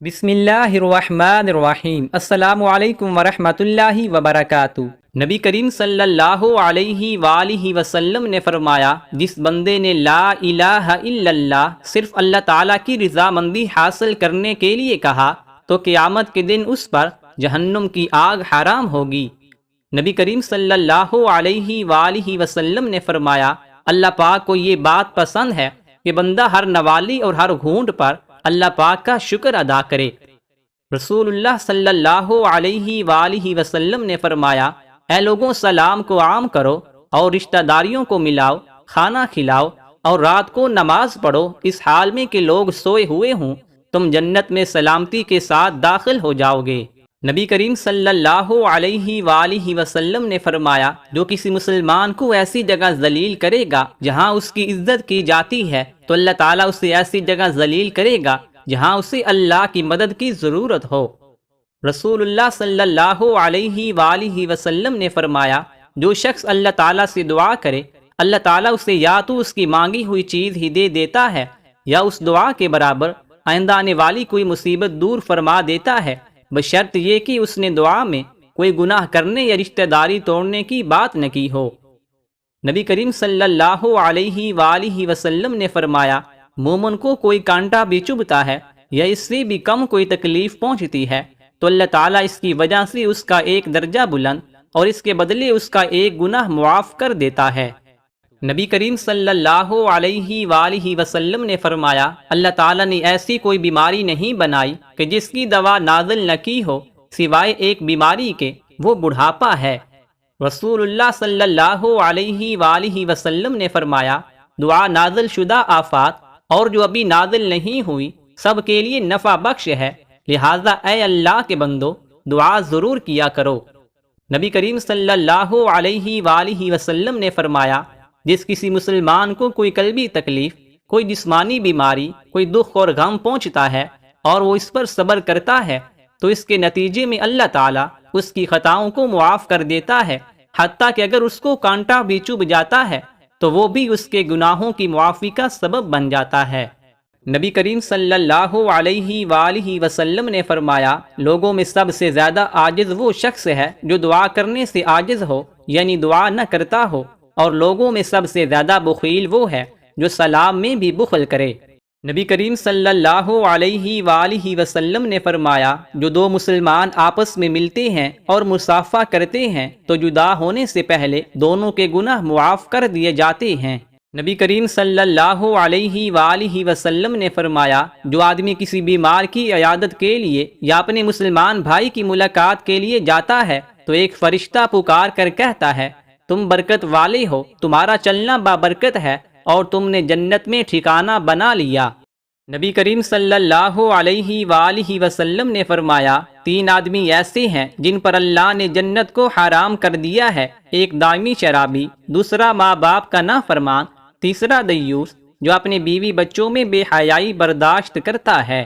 بسم اللہ الرحمن الرحیم۔ السلام علیکم ورحمۃ اللہ وبرکاتہ۔ نبی کریم صلی اللہ علیہ وآلہ وسلم نے فرمایا، جس بندے نے لا الہ الا اللہ صرف اللہ تعالیٰ کی رضامندی حاصل کرنے کے لیے کہا تو قیامت کے دن اس پر جہنم کی آگ حرام ہوگی۔ نبی کریم صلی اللہ علیہ وآلہ وسلم نے فرمایا، اللہ پاک کو یہ بات پسند ہے کہ بندہ ہر نوالی اور ہر گھونٹ پر اللہ پاک کا شکر ادا کرے۔ رسول اللہ صلی اللہ علیہ وآلہ وسلم نے فرمایا، اے لوگوں، سلام کو عام کرو اور رشتہ داریوں کو ملاؤ، کھانا کھلاؤ اور رات کو نماز پڑھو اس حال میں کہ لوگ سوئے ہوئے ہوں، تم جنت میں سلامتی کے ساتھ داخل ہو جاؤ گے۔ نبی کریم صلی اللہ علیہ وآلہ وسلم نے فرمایا، جو کسی مسلمان کو ایسی جگہ ذلیل کرے گا جہاں اس کی عزت کی جاتی ہے تو اللہ تعالیٰ اسے ایسی جگہ ذلیل کرے گا جہاں اسے اللہ کی مدد کی ضرورت ہو۔ رسول اللہ صلی اللہ علیہ وآلہ وسلم نے فرمایا، جو شخص اللہ تعالیٰ سے دعا کرے، اللہ تعالیٰ اسے یا تو اس کی مانگی ہوئی چیز ہی دے دیتا ہے یا اس دعا کے برابر آئندہ آنے والی کوئی مصیبت دور فرما دیتا ہے، بشرط یہ کہ اس نے دعا میں کوئی گناہ کرنے یا رشتہ داری توڑنے کی بات نہ کی ہو۔ نبی کریم صلی اللہ علیہ وآلہ وسلم نے فرمایا، مومن کو کوئی کانٹا بھی چبھتا ہے یا اس سے بھی کم کوئی تکلیف پہنچتی ہے تو اللہ تعالیٰ اس کی وجہ سے اس کا ایک درجہ بلند اور اس کے بدلے اس کا ایک گناہ معاف کر دیتا ہے۔ نبی کریم صلی اللہ علیہ وآلہ وسلم نے فرمایا، اللہ تعالیٰ نے ایسی کوئی بیماری نہیں بنائی کہ جس کی دوا نازل نہ کی ہو سوائے ایک بیماری کے، وہ بڑھاپا ہے۔ رسول اللہ صلی اللہ علیہ وآلہ وسلم نے فرمایا، دعا نازل شدہ آفات اور جو ابھی نازل نہیں ہوئی سب کے لیے نفع بخش ہے، لہٰذا اے اللہ کے بندو دعا ضرور کیا کرو۔ نبی کریم صلی اللہ علیہ وآلہ وسلم نے فرمایا، جس کسی مسلمان کو کوئی قلبی تکلیف، کوئی جسمانی بیماری، کوئی دکھ اور غم پہنچتا ہے اور وہ اس پر صبر کرتا ہے تو اس کے نتیجے میں اللہ تعالیٰ اس کی خطاؤں کو معاف کر دیتا ہے، حتیٰ کہ اگر اس کو کانٹا بھی چبھ جاتا ہے تو وہ بھی اس کے گناہوں کی معافی کا سبب بن جاتا ہے۔ نبی کریم صلی اللہ علیہ وآلہ وسلم نے فرمایا، لوگوں میں سب سے زیادہ عاجز وہ شخص ہے جو دعا کرنے سے عاجز ہو، یعنی دعا نہ کرتا ہو، اور لوگوں میں سب سے زیادہ بخیل وہ ہے جو سلام میں بھی بخل کرے۔ نبی کریم صلی اللہ علیہ وآلہ وسلم نے فرمایا، جو دو مسلمان آپس میں ملتے ہیں اور مصافحہ کرتے ہیں تو جدا ہونے سے پہلے دونوں کے گناہ معاف کر دیے جاتے ہیں۔ نبی کریم صلی اللہ علیہ وآلہ وسلم نے فرمایا، جو آدمی کسی بیمار کی عیادت کے لیے یا اپنے مسلمان بھائی کی ملاقات کے لیے جاتا ہے تو ایک فرشتہ پکار کر کہتا ہے، تم برکت والے ہو، تمہارا چلنا بابرکت ہے اور تم نے جنت میں ٹھکانہ بنا لیا۔ نبی کریم صلی اللہ علیہ وآلہ وسلم نے فرمایا، تین آدمی ایسے ہیں جن پر اللہ نے جنت کو حرام کر دیا ہے، ایک دائمی شرابی، دوسرا ماں باپ کا نافرمان، تیسرا دیوس جو اپنے بیوی بچوں میں بے حیائی برداشت کرتا ہے۔